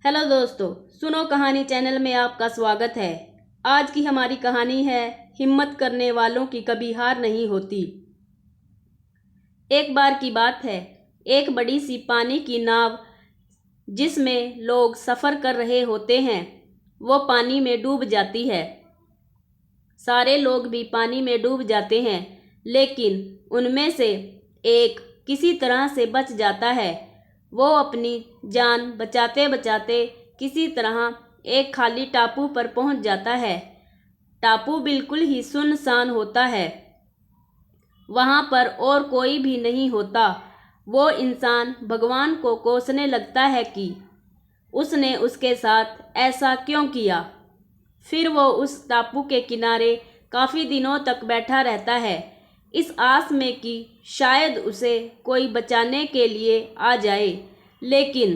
Hello दोस्तों, सुनो कहानी चैनल में आपका स्वागत है। आज की हमारी कहानी है हिम्मत करने वालों की कभी हार नहीं होती। एक बार की बात है, एक बड़ी सी पानी की नाव जिसमें लोग सफ़र कर रहे होते हैं, वो पानी में डूब जाती है। सारे लोग भी पानी में डूब जाते हैं, लेकिन उनमें से एक किसी तरह से बच जाता है। वो अपनी जान बचाते बचाते किसी तरह एक खाली टापू पर पहुंच जाता है। टापू बिल्कुल ही सुनसान होता है, वहां पर और कोई भी नहीं होता। वो इंसान भगवान को कोसने लगता है कि उसने उसके साथ ऐसा क्यों किया। फिर वो उस टापू के किनारे काफ़ी दिनों तक बैठा रहता है, इस आस में कि शायद उसे कोई बचाने के लिए आ जाए। लेकिन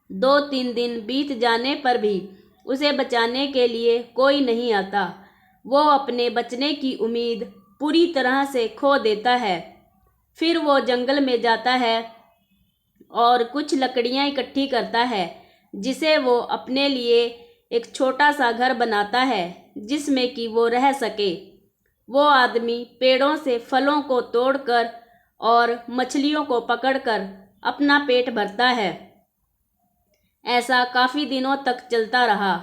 2-3 दिन बीत जाने पर भी उसे बचाने के लिए कोई नहीं आता। वो अपने बचने की उम्मीद पूरी तरह से खो देता है। फिर वो जंगल में जाता है और कुछ लकड़ियाँ इकट्ठी करता है, जिसे वो अपने लिए एक छोटा सा घर बनाता है जिसमें कि वो रह सके। वो आदमी पेड़ों से फलों को तोड़कर और मछलियों को पकड़कर अपना पेट भरता है। ऐसा काफ़ी दिनों तक चलता रहा।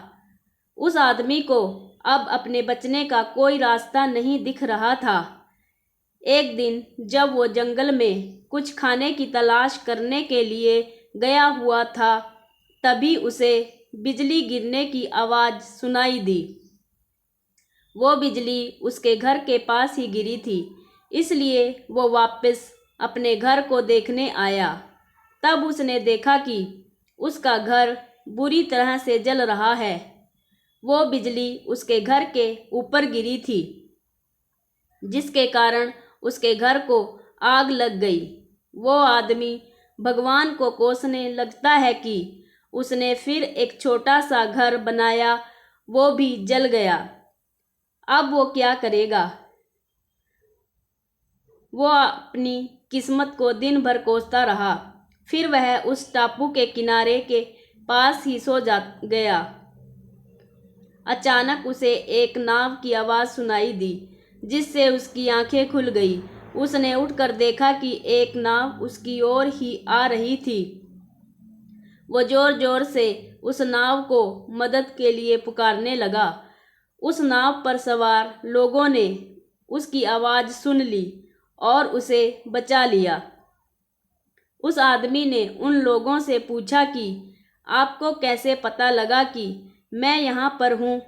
उस आदमी को अब अपने बचने का कोई रास्ता नहीं दिख रहा था। एक दिन जब वो जंगल में कुछ खाने की तलाश करने के लिए गया हुआ था, तभी उसे बिजली गिरने की आवाज़ सुनाई दी। वो बिजली उसके घर के पास ही गिरी थी, इसलिए वो वापस अपने घर को देखने आया। तब उसने देखा कि उसका घर बुरी तरह से जल रहा है। वो बिजली उसके घर के ऊपर गिरी थी, जिसके कारण उसके घर को आग लग गई। वो आदमी भगवान को कोसने लगता है कि उसने फिर एक छोटा सा घर बनाया, वो भी जल गया। अब वो क्या करेगा। वो अपनी किस्मत को दिन भर कोसता रहा। फिर वह उस टापू के किनारे के पास ही सो जा गया। अचानक उसे एक नाव की आवाज़ सुनाई दी, जिससे उसकी आंखें खुल गई। उसने उठकर देखा कि एक नाव उसकी ओर ही आ रही थी। वो ज़ोर ज़ोर से उस नाव को मदद के लिए पुकारने लगा। उस नाव पर सवार लोगों ने उसकी आवाज़ सुन ली और उसे बचा लिया। उस आदमी ने उन लोगों से पूछा कि आपको कैसे पता लगा कि मैं यहाँ पर हूँ।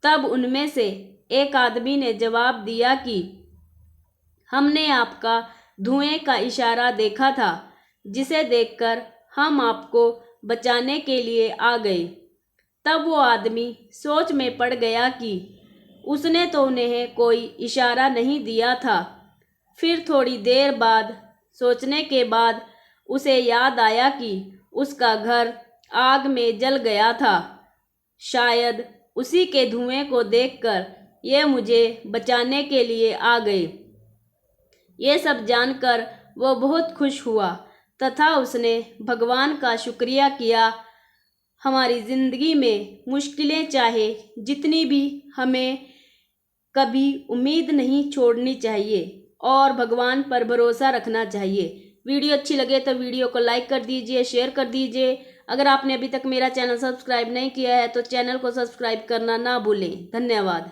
तब उनमें से एक आदमी ने जवाब दिया कि हमने आपका धुएं का इशारा देखा था, जिसे देखकर हम आपको बचाने के लिए आ गए। तब वो आदमी सोच में पड़ गया कि उसने तो उन्हें कोई इशारा नहीं दिया था। फिर थोड़ी देर बाद सोचने के बाद उसे याद आया कि उसका घर आग में जल गया था। शायद उसी के धुएं को देखकर ये मुझे बचाने के लिए आ गए। ये सब जानकर वो बहुत खुश हुआ तथा उसने भगवान का शुक्रिया किया। हमारी ज़िंदगी में मुश्किलें चाहे जितनी भी, हमें कभी उम्मीद नहीं छोड़नी चाहिए और भगवान पर भरोसा रखना चाहिए। वीडियो अच्छी लगे तो वीडियो को लाइक कर दीजिए, शेयर कर दीजिए। अगर आपने अभी तक मेरा चैनल सब्सक्राइब नहीं किया है तो चैनल को सब्सक्राइब करना ना भूलें। धन्यवाद।